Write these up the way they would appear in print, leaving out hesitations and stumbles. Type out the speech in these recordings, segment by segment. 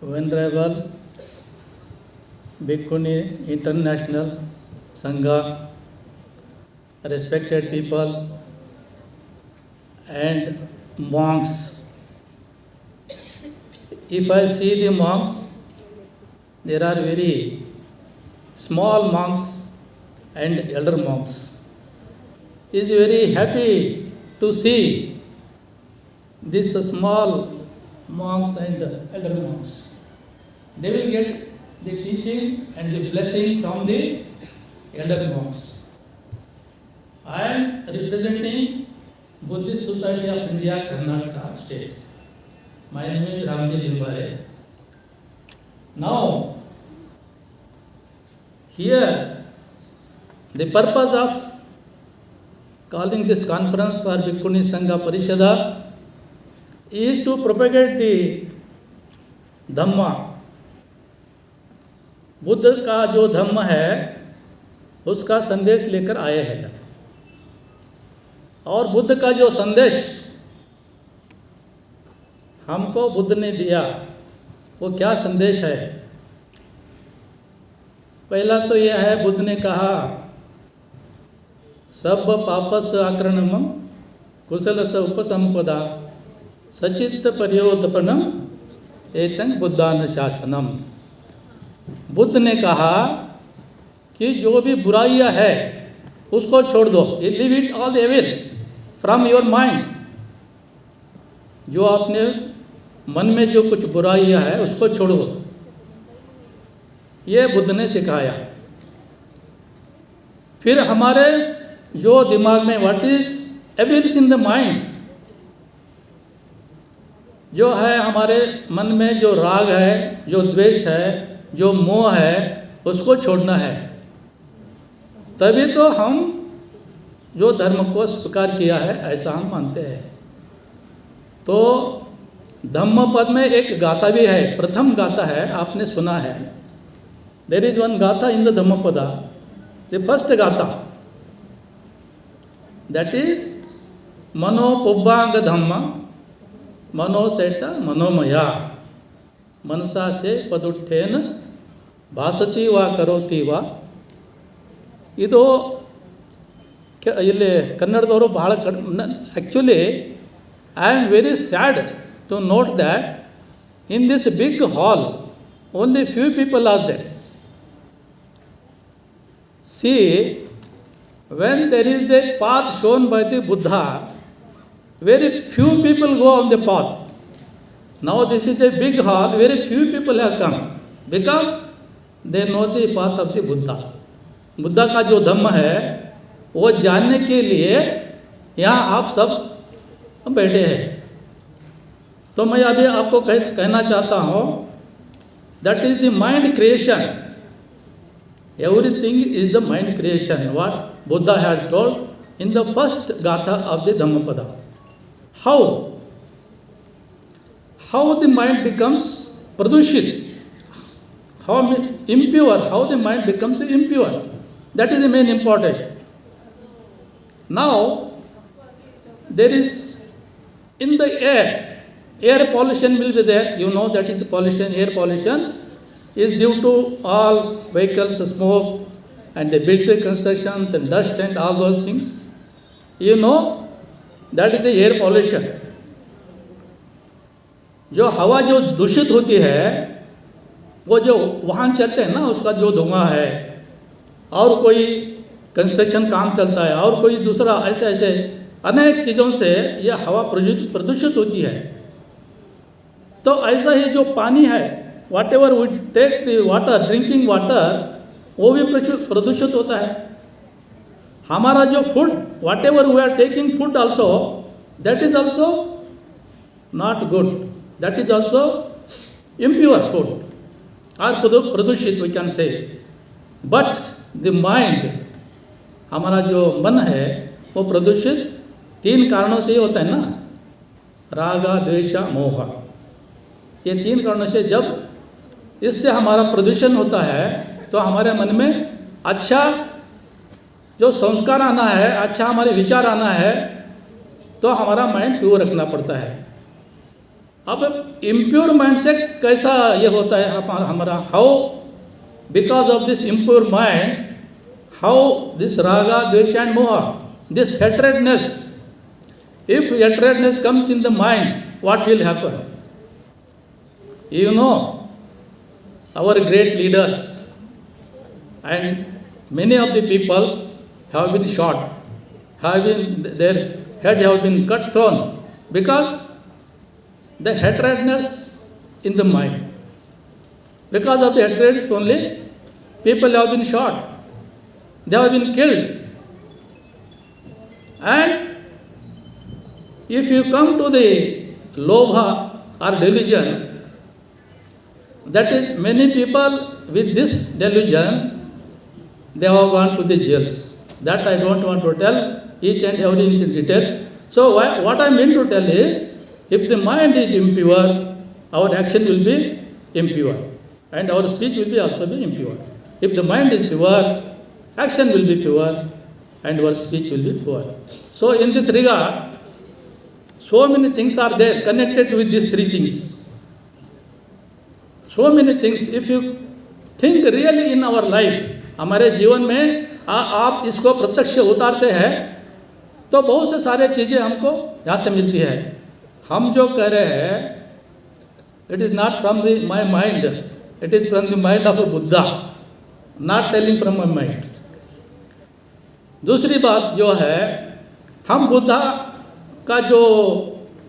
Venerable Bhikkhuni International Sangha, respected people and monks. If I see the monks, there are very small monks and elder monks. Is very happy to see these small monks and elder monks. They will get the teaching and the blessing from the elder monks. I am representing Buddhist Society of India, Karnataka state. My name is Ramji Limbare. Now, here, the purpose of calling this conference or Bhikkhuni Sangha Parishada is to propagate the Dhamma. Buddha का जो धम्म है उसका संदेश लेकर आए हैं और बुद्ध का जो संदेश हमको बुद्ध ने दिया वो क्या संदेश है। पहला तो यह है, बुद्ध ने कहा सब पापस आक्रणम कुशलस उपसंपदा सचित्त पर्योदपनम एतं बुद्धानुशासनम। बुद्ध ने कहा कि जो भी बुराइयां है उसको छोड़ दो, leave it all evils from your mind. जो आपने मन में जो कुछ बुराइयां है उसको छोड़ो, ये बुद्ध ने सिखाया। फिर हमारे जो दिमाग में what is evils in the mind, जो है हमारे मन में जो राग है, जो द्वेष है, जो मोह है, उसको छोड़ना है। तभी तो हम जो धर्म को स्वीकार किया है ऐसा हम मानते हैं। तो धम्म पद में एक गाथा भी है, प्रथम गाथा है, आपने सुना है। देयर इज वन गाथा in the Dhammapada, the first गाथा, दैट इज मनोपुब्बांग धम्म मनोसेट मनोमया मनसा से पदुठ्ठेन भासती वा करोति वा। ಇದು ಇಲ್ಲಿ ಕನ್ನಡದವರು ಬಹಳ actually I am very sad to note that in this big hall only few people are there. See when there is the path shown by the Buddha, very few people go on the path. Now this is a big hall, very few people have come because they know the path of the Buddha. Buddha का जो धम्म है वो जानने के लिए यहाँ आप सब बैठे हैं। तो मैं अभी आपको कहना चाहता हूँ, that is the mind creation. Everything is the mind creation, what Buddha has told in the first gatha of the Dhammapada. How the mind becomes pradushit, how impure, how the mind becomes impure, that is the main important. Now there is in the air pollution will be there, you know that is pollution. Air pollution is due to all vehicles smoke and the building construction, the dust and all those things, you know, that is the air pollution. जो हवा जो दूषित होती है वो जो वाहन चलते हैं ना उसका जो धुआं है, और कोई कंस्ट्रक्शन काम चलता है, और कोई दूसरा ऐसे ऐसे अनेक चीज़ों से यह हवा प्रदूषित होती है। तो ऐसा ही जो पानी है, whatever we take the water, drinking water, वो भी प्रदूषित होता है। हमारा जो food, whatever we are taking food also, that is also not good, that is also impure food और प्रदूषित we can say. But the mind, हमारा जो मन है वो प्रदूषित तीन कारणों से ही होता है ना, रागा द्वेषा मोह। ये तीन कारणों से जब इससे हमारा प्रदूषण होता है तो हमारे मन में अच्छा जो संस्कार आना है, अच्छा हमारे विचार आना है, तो हमारा माइंड प्योर रखना पड़ता है। अब इम्प्योर माइंड से कैसा ये होता है हमारा, how because of this impure mind, how this raga dvesha and moha, this hatredness, if hatredness comes in the mind, what will happen? You know, our great leaders and many of the people have been shot, their head have been cut thrown because the hatredness in the mind. Because of the hatred only, people have been shot, they have been killed. And if you come to the lobha or delusion, that is, many people with this delusion, they have gone to the jails. That I don't want to tell each and every in detail. So what I mean to tell is, if the mind is impure, our action will be impure, and our speech will be also be impure. If the mind is pure, action will be pure, and our speech will be pure. So in this regard, so many things are there connected with these three things. So many things, if you think really in our life, हमारे जीवन में आप इसको प्रत्यक्ष उतारते हैं तो बहुत से सारे चीज़ें हमको यहाँ से मिलती है. हम जो कह रहे हैं, it is not from the my mind, it is from the mind of a Buddha, not telling from my mind. दूसरी बात जो है, हम बुद्धा का जो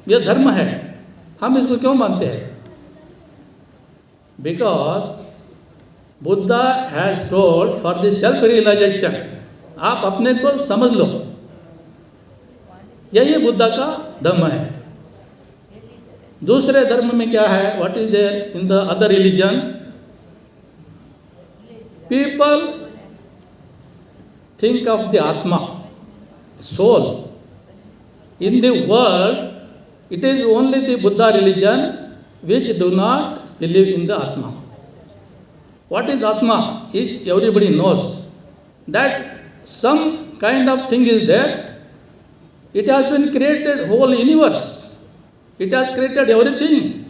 ये धर्म है, हम इसको क्यों मानते हैं? Because Buddha has told for the self realization, आप अपने को समझ लो, यही बुद्धा का धर्म है. दूसरे धर्म में क्या है? What is there in the other religion? People think of the atma, soul. In the world, it is only the Buddha religion which do not believe in the Atma. What is Atma? Everybody knows that some kind of thing is there. It has been created whole universe. It has created everything.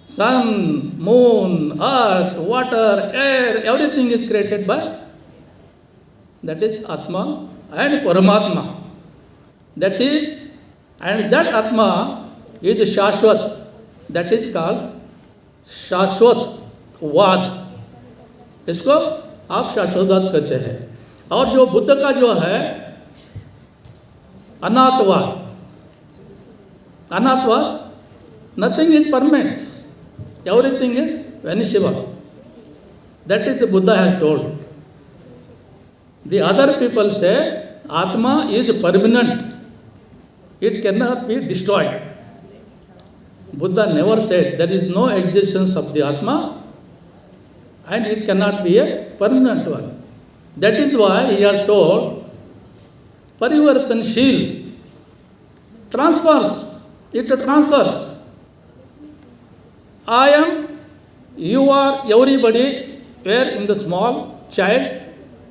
Sun, moon, earth, water, air, everything is created by, that is Atma and Paramatma. That is, and that Atma is Shashwat, that is called शाश्वत वाद. इसको आप शाश्वतवाद कहते हैं. और जो बुद्ध का जो है अनात्मवाद, अनात्मवाद, nothing is permanent, everything is vanishable. That is the Buddha has told. The other people say Atma is permanent. It cannot be destroyed. Buddha never said there is no existence of the Atma and it cannot be a permanent one. That is why he has told Parivartanshil, transfers, it transfers. I am, you are, everybody were in the small child,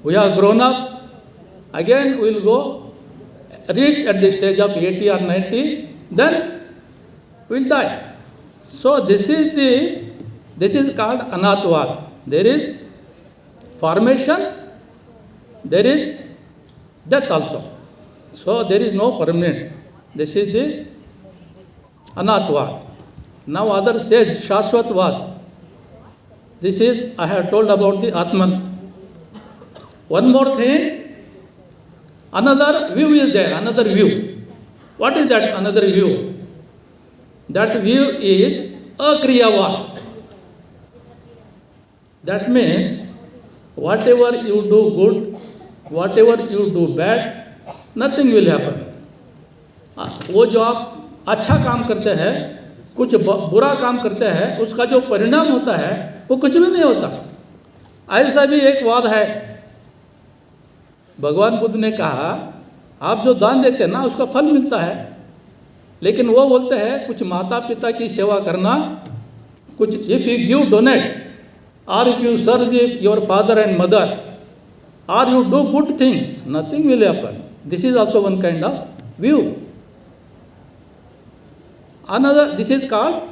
we are grown up, again we will go reach at the stage of 80 or 90, then we will die. So this is called anatvad. There is formation, there is death also. So there is no permanent. This is the anatvad. Now other says shashwatvad. This is, I have told about the Atman. One more thing, another view is there, another view. What is that another view? That view is akriyavad. That means whatever you do good, whatever you do bad, nothing will happen. वो जो आप अच्छा काम करते हैं, कुछ बुरा काम करते हैं, उसका जो परिणाम होता है वो कुछ भी नहीं होता. ऐसा भी एक वाद है. भगवान बुद्ध ने कहा आप जो दान देते हैं ना उसका फल मिलता है, लेकिन वो बोलते हैं कुछ माता पिता की सेवा करना, कुछ if you give donate or if you serve your father and mother or you do good things, nothing will happen. This is also one kind of view. another, this is called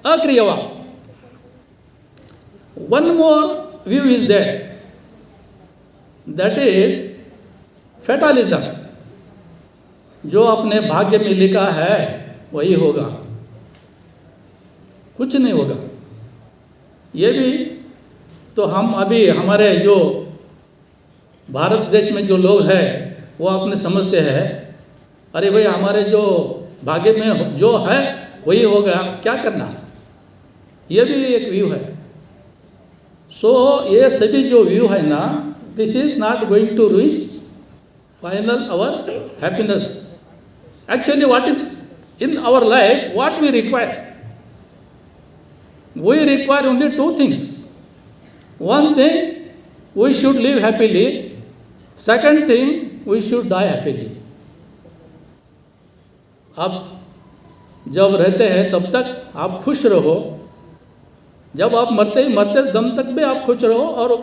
akriyava. One more view is there, that is fatalism. जो अपने भाग्य में लिखा है वही होगा, कुछ नहीं होगा। ये भी तो हम अभी हमारे जो भारत देश में जो लोग हैं वो अपने समझते हैं, अरे भाई हमारे जो भाग्य में जो है वही होगा, क्या करना। ये भी एक व्यू है। सो ये सभी जो व्यू है ना, this is not going to reach final our happiness. Actually, what is in our life, what we require? We require only two things. One thing, we should live happily. Second thing, we should die happily. आप जब रहते हैं तब तक आप खुश रहो, जब आप मरते दम तक भी आप खुश रहो, और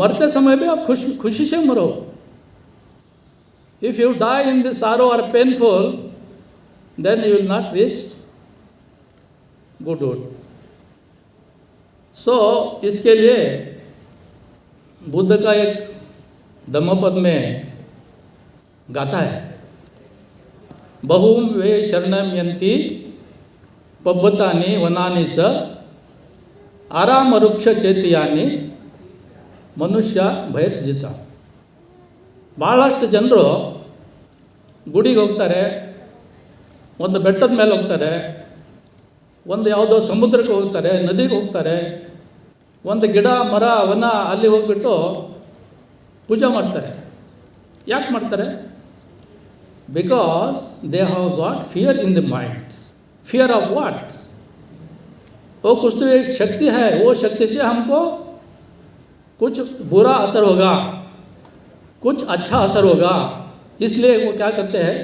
मरते समय भी आप खुशी से मरो। If you die in the sorrow or painful, then you will not reach goodwood. So इसके लिए बुद्ध का एक धम्मपद में गाथा है, बहुम वे शरणम यन्ति पब्बतानि वनानि च आरामरुक्ष चेतियानि मनुष्य भयजिता। ಭಾಳಷ್ಟು ಜನರು ಗುಡಿಗೆ ಹೋಗ್ತಾರೆ, ಒಂದು ಬೆಟ್ಟದ ಮೇಲೆ ಹೋಗ್ತಾರೆ, ಒಂದು ಯಾವುದೋ ಸಮುದ್ರಕ್ಕೆ ಹೋಗ್ತಾರೆ, ನದಿಗೆ ಹೋಗ್ತಾರೆ, ಒಂದು ಗಿಡ ಮರ ವನ ಅಲ್ಲಿ ಹೋಗ್ಬಿಟ್ಟು ಪೂಜೆ ಮಾಡ್ತಾರೆ. ಯಾಕೆ ಮಾಡ್ತಾರೆ? Because they have got fear in the mind. Fear of what? वो कुछ तो एक शक्ति है, वो शक्ति से हमको कुछ बुरा असर होगा, कुछ अच्छा असर होगा, इसलिए वो क्या करते हैं?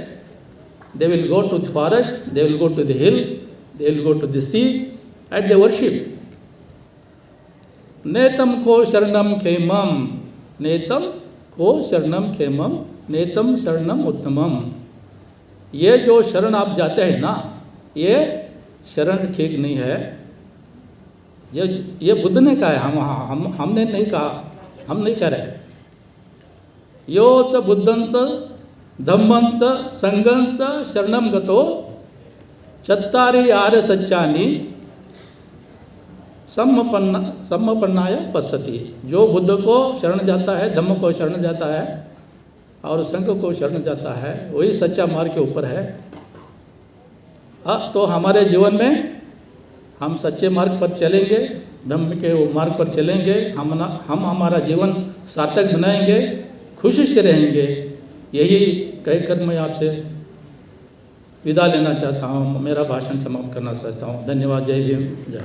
They will go to the forest, they will go to the hill, they will go to the sea and they worship. नेतम को शरणम खेमम, नेतम को शरणम खेमम, नेतम शरणम उत्तमम. ये जो शरण आप जाते हैं ना, ये शरण ठीक नहीं है. ये बुद्ध ने कहा है, हमने नहीं कहा, हम नहीं कह रहे. यो च बुद्धंच धम्मंच संगंच शरणम गतो चत्तारि आर्य सच्चानि सम्मपन्नाय पश्यति. जो बुद्ध को शरण जाता है, धम्म को शरण जाता है और संघ को शरण जाता है, वही सच्चा मार्ग के ऊपर है. हाँ, तो हमारे जीवन में हम सच्चे मार्ग पर चलेंगे, धम्म के वो मार्ग पर चलेंगे, हम हमारा जीवन सार्थक बनाएंगे, खुशी से रहेंगे. यही कहकर मैं आपसे विदा लेना चाहता हूँ, मेरा भाषण समाप्त करना चाहता हूँ. धन्यवाद. जय भीम, जय.